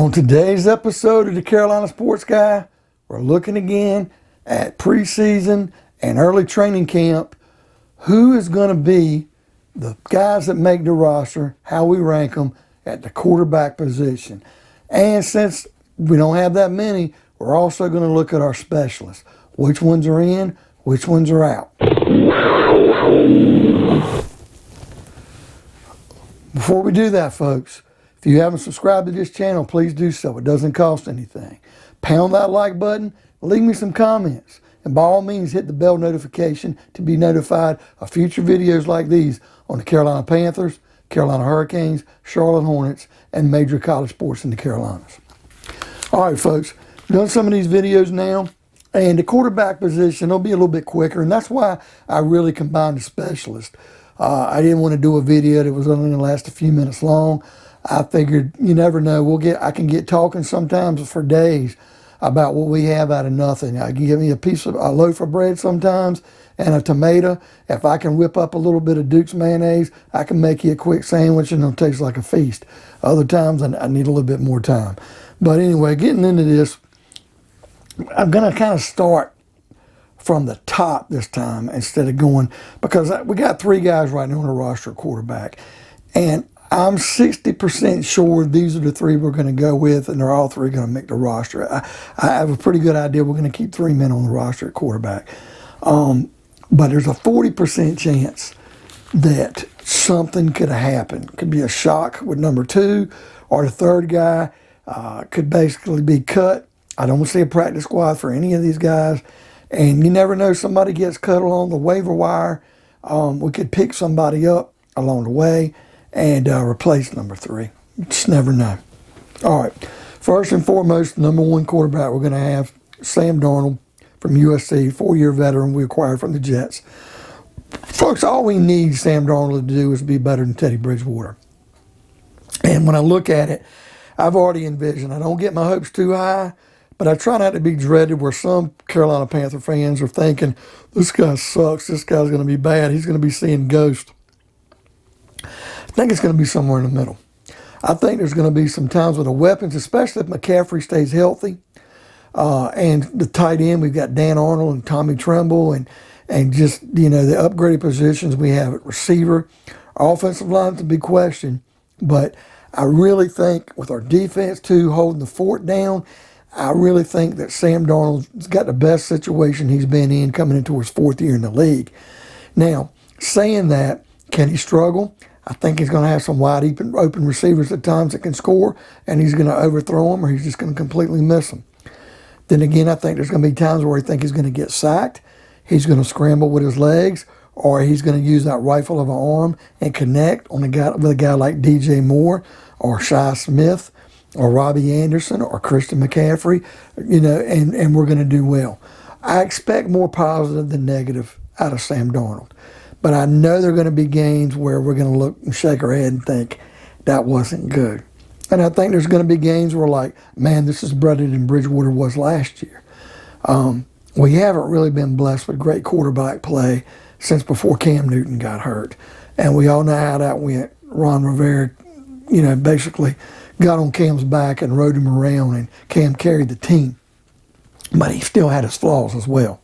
On today's episode of the Carolina Sports Guy, we're looking again at preseason and early training camp. Who is going to be the guys that make the roster, how we rank them at the quarterback position. And since we don't have that many, we're also going to look at our specialists. Which ones are in, which ones are out. Before we do that, folks, if you haven't subscribed to this channel, please do so. It doesn't cost anything. Pound that like button, leave me some comments, and by all means hit the bell notification to be notified of future videos like these on the Carolina Panthers, Carolina Hurricanes, Charlotte Hornets, and major college sports in the Carolinas. All right, folks, done some of these videos now, and the quarterback position will be a little bit quicker, and that's why I really combined the specialist. I didn't want to do a video that was only going to last a few minutes long. I figured, you never know, I can get talking sometimes for days about what we have out of nothing. I can give me a loaf of bread sometimes and a tomato. If I can whip up a little bit of Duke's mayonnaise, I can make you a quick sandwich and it'll taste like a feast. Other times I need a little bit more time. But anyway, getting into this, I'm going to kind of start from the top this time instead of going, because we got three guys right now on the roster at quarterback. And I'm 60% sure these are the three we're going to go with, and they're all three going to make the roster. I have a pretty good idea we're going to keep three men on the roster at quarterback. But there's a 40% chance that something could have happened. It could be a shock with number two, or the third guy could basically be cut. I don't see a practice squad for any of these guys. And you never know, somebody gets cut along the waiver wire. We could pick somebody up along the way and replace number three. You just never know. All right. First and foremost, number one quarterback we're going to have, Sam Darnold from USC, 4-year veteran we acquired from the Jets. Folks, all we need Sam Darnold to do is be better than Teddy Bridgewater. And when I look at it, I've already envisioned, I don't get my hopes too high, but I try not to be dreaded where some Carolina Panther fans are thinking, this guy sucks, this guy's going to be bad, he's going to be seeing ghosts. I think it's going to be somewhere in the middle. I think there's going to be some times with the weapons, especially if McCaffrey stays healthy. And the tight end, we've got Dan Arnold and Tommy Tremble, and just, the upgraded positions we have at receiver. Our offensive line's a big question, but I really think with our defense too, holding the fort down, I really think that Sam Darnold's got the best situation he's been in coming into his fourth year in the league. Now, saying that, can he struggle? I think he's going to have some wide open receivers at times that can score, and he's going to overthrow them, or he's just going to completely miss them. Then again, I think there's going to be times where I think he's going to get sacked, he's going to scramble with his legs, or he's going to use that rifle of an arm and connect with a guy like DJ Moore or Shi Smith or Robbie Anderson or Christian McCaffrey, and we're going to do well. I expect more positive than negative out of Sam Darnold. But I know there are going to be games where we're going to look and shake our head and think, that wasn't good. And I think there's going to be games where like, man, this is better than Bridgewater was last year. We haven't really been blessed with great quarterback play since before Cam Newton got hurt. And we all know how that went. Ron Rivera, basically got on Cam's back and rode him around, and Cam carried the team. But he still had his flaws as well.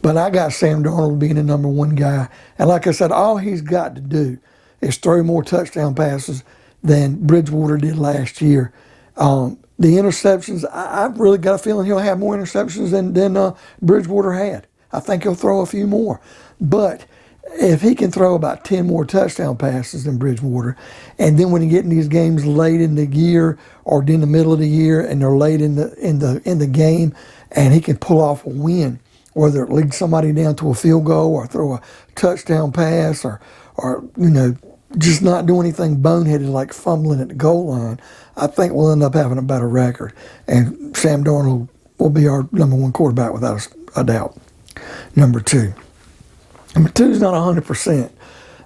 But I got Sam Darnold being the number one guy. And like I said, all he's got to do is throw more touchdown passes than Bridgewater did last year. The interceptions, I've really got a feeling he'll have more interceptions than Bridgewater had. I think he'll throw a few more. But if he can throw about 10 more touchdown passes than Bridgewater, and then when you get in these games late in the year or in the middle of the year and they're late in the game, and he can pull off a win, whether it leads somebody down to a field goal or throw a touchdown pass or just not do anything boneheaded like fumbling at the goal line, I think we'll end up having a better record. And Sam Darnold will be our number one quarterback without a doubt. Number two is not 100%,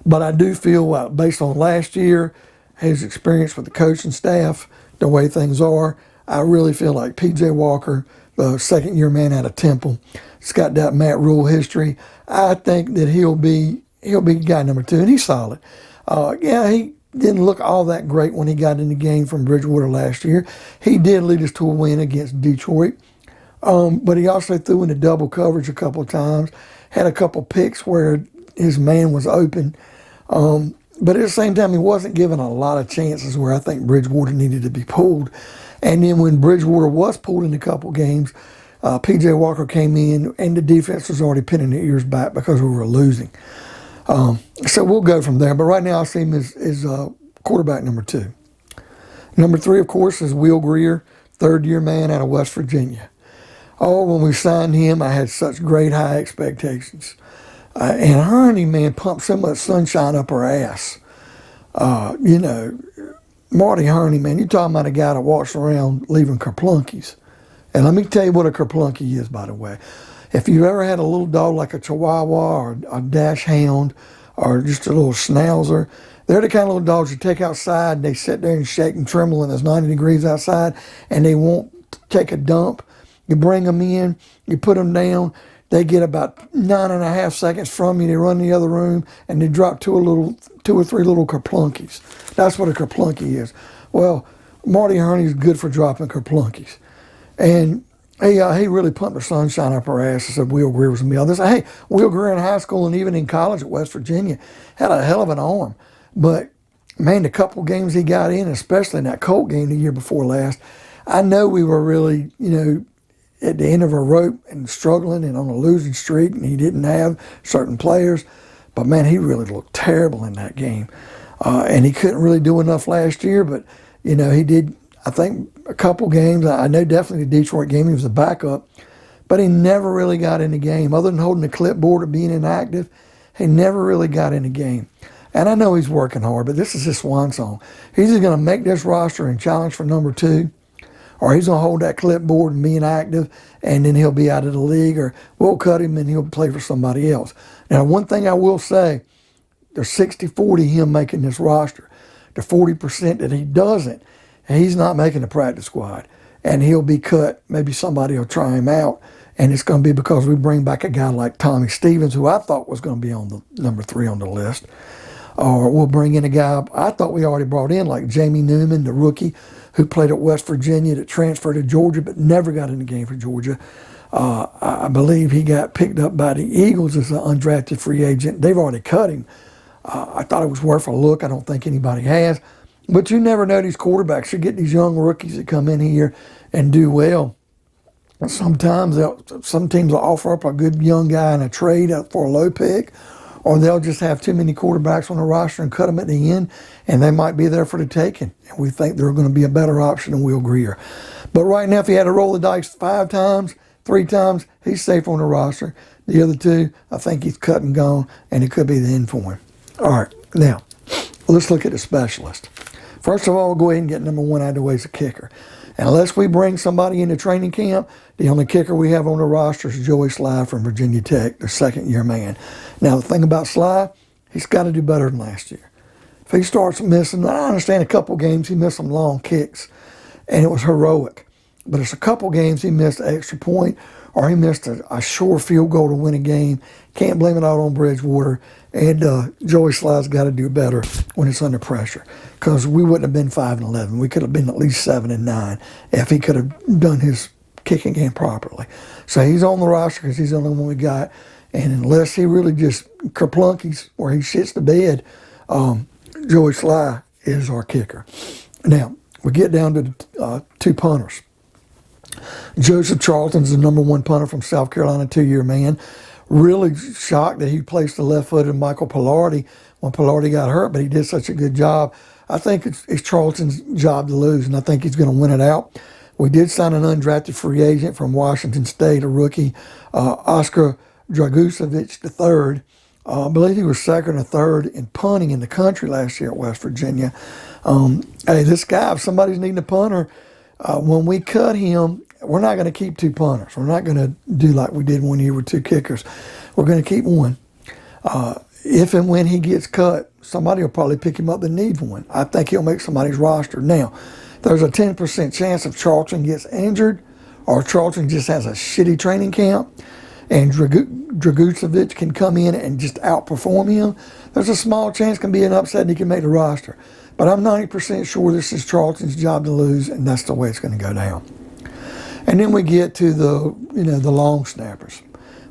but I do feel based on last year, his experience with the coaching staff, the way things are, I really feel like P.J. Walker, the second-year man out of Temple, he's got that Matt Rule history. I think that he'll be guy number two, and he's solid. He didn't look all that great when he got in the game from Bridgewater last year. He did lead us to a win against Detroit. But he also threw into double coverage a couple of times, had a couple picks where his man was open. But at the same time, he wasn't given a lot of chances where I think Bridgewater needed to be pulled. And then when Bridgewater was pulled in a couple games, P.J. Walker came in, and the defense was already pinning their ears back because we were losing. So we'll go from there. But right now I see him as quarterback number 2. Number 3, of course, is Will Grier, third-year man out of West Virginia. Oh, when we signed him, I had such great high expectations. And Herney, man, pumped so much sunshine up her ass. Marty Herney, man, you're talking about a guy that walks around leaving kerplunkies. And let me tell you what a kerplunky is, by the way. If you've ever had a little dog like a Chihuahua or a Dash Hound or just a little Schnauzer, they're the kind of little dogs you take outside and they sit there and shake and tremble and it's 90 degrees outside and they won't take a dump. You bring them in, you put them down, they get about 9.5 seconds from you, they run in the other room, and they drop 2 or 3 little kerplunkies. That's what a kerplunky is. Well, Marty Herney is good for dropping kerplunkies. And he really pumped the sunshine up our ass and said Will Grier was going to be on this. Hey, Will Grier in high school and even in college at West Virginia had a hell of an arm. But, man, the couple games he got in, especially in that Colt game the year before last, I know we were really, at the end of our rope and struggling and on a losing streak, and he didn't have certain players. But, man, he really looked terrible in that game. And he couldn't really do enough last year, but, he did, I think, a couple games. I know definitely the Detroit game, he was a backup, but he never really got in the game. Other than holding the clipboard or being inactive, he never really got in the game. And I know he's working hard, but this is his swan song. He's either going to make this roster and challenge for number 2, or he's going to hold that clipboard and be inactive, and then he'll be out of the league, or we'll cut him and he'll play for somebody else. Now, one thing I will say, there's 60-40 him making this roster. The 40% that he doesn't, he's not making the practice squad. And he'll be cut. Maybe somebody will try him out, and it's going to be because we bring back a guy like Tommy Stevens, who I thought was going to be on the number 3 on the list. Or we'll bring in a guy I thought we already brought in, like Jamie Newman, the rookie, who played at West Virginia, that transferred to Georgia but never got in the game for Georgia. I believe he got picked up by the Eagles as an undrafted free agent. They've already cut him. I thought it was worth a look. I don't think anybody has. But you never know these quarterbacks. You get these young rookies that come in here and do well. Sometimes some teams will offer up a good young guy in a trade for a low pick, or they'll just have too many quarterbacks on the roster and cut them at the end, and they might be there for the taking. And we think they're going to be a better option than Will Grier. But right now, if he had to roll the dice 5 times, 3 times, he's safe on the roster. The other 2, I think he's cut and gone, and it could be the end for him. All right, now, let's look at the specialist. First of all, we'll go ahead and get number 1 out of the way as a kicker. And unless we bring somebody into training camp, the only kicker we have on the roster is Joey Sly from Virginia Tech, the second-year man. Now, the thing about Sly, he's got to do better than last year. If he starts missing, I understand a couple games he missed some long kicks, and it was heroic. But it's a couple games he missed an extra point, or he missed a sure field goal to win a game. Can't blame it all on Bridgewater. And Joey Sly's got to do better when it's under pressure, because we wouldn't have been 5-11. We could have been at least 7-9 if he could have done his kicking game properly. So he's on the roster because he's the only one we got. And unless he really just kerplunkies where he shits the bed, Joey Sly is our kicker. Now, we get down to the 2 punters. Joseph Charlton's the number 1 punter from South Carolina, 2-year man. Really shocked that he placed the left-footed Michael Pilardi when Pilardi got hurt, but he did such a good job. I think it's Charlton's job to lose, and I think he's going to win it out. We did sign an undrafted free agent from Washington State, a rookie, Oscar Dragusevich III. I believe he was 2nd or 3rd in punting in the country last year at West Virginia. Hey, this guy, if somebody's needing a punter, when we cut him, we're not going to keep 2 punters. We're not going to do like we did one year with 2 kickers. We're going to keep 1. If and when he gets cut, somebody will probably pick him up that needs 1. I think he'll make somebody's roster. Now, there's a 10% chance if Charlton gets injured or Charlton just has a shitty training camp and Dragusevich can come in and just outperform him. There's a small chance can be an upset and he can make the roster. But I'm 90% sure this is Charlton's job to lose, and that's the way it's going to go down. And then we get to the long snappers.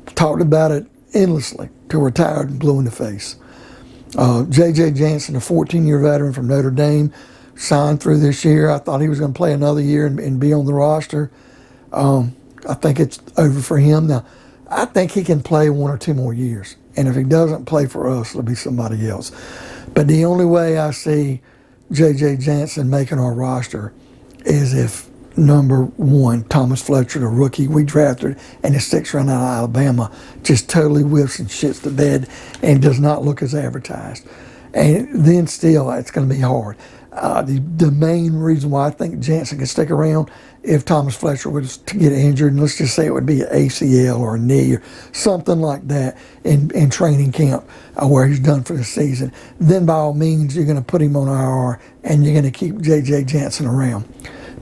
Talked about it endlessly till we're tired and blue in the face. J.J. Jansen, a 14-year veteran from Notre Dame, signed through this year. I thought he was going to play another year and be on the roster. I think it's over for him. Now, I think he can play 1 or 2 more years. And if he doesn't play for us, it'll be somebody else. But the only way I see J.J. Jansen making our roster is if, number one, Thomas Fletcher, the rookie we drafted, and the 6th round out of Alabama, just totally whips and shits the bed and does not look as advertised. And then still, it's going to be hard. The main reason why I think Jansen can stick around, if Thomas Fletcher was to get injured, and let's just say it would be an ACL or a knee or something like that in training camp where he's done for the season, then by all means you're going to put him on IR and you're going to keep J.J. Jansen around.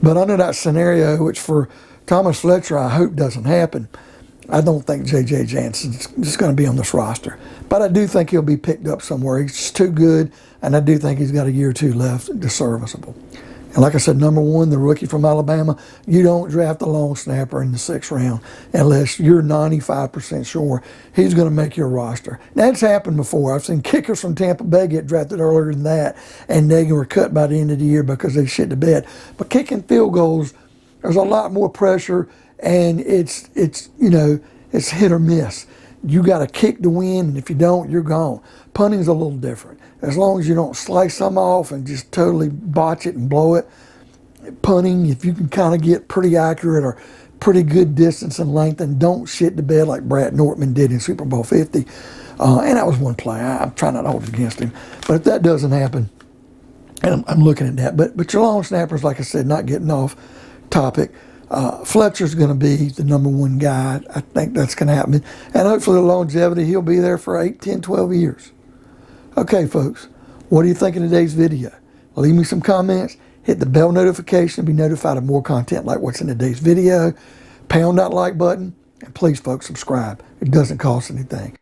But under that scenario, which for Thomas Fletcher I hope doesn't happen, I don't think J.J. Jansen's just going to be on this roster. But I do think he'll be picked up somewhere. He's just too good, and I do think he's got a year or two left to serviceable. And like I said, number one, the rookie from Alabama, you don't draft a long snapper in the 6th round unless you're 95% sure he's going to make your roster. That's happened before. I've seen kickers from Tampa Bay get drafted earlier than that, and they were cut by the end of the year because they shit the bed. But kicking field goals, there's a lot more pressure, and it's hit or miss. You got to kick to win, and if you don't, you're gone. Punting's a little different. As long as you don't slice some off and just totally botch it and blow it, punting, if you can kind of get pretty accurate or pretty good distance and length, and don't shit the bed like Brad Nortman did in Super Bowl 50, and that was one play. I'm trying not to hold it against him. But if that doesn't happen, and I'm looking at that. But your long snappers, like I said, not getting off topic. Fletcher's going to be the number one guy. I think that's going to happen. And hopefully the longevity, he'll be there for 8, 10, 12 years. Okay, folks, what do you think of today's video? Leave me some comments. Hit the bell notification to be notified of more content like what's in today's video. Pound that like button. And please, folks, subscribe. It doesn't cost anything.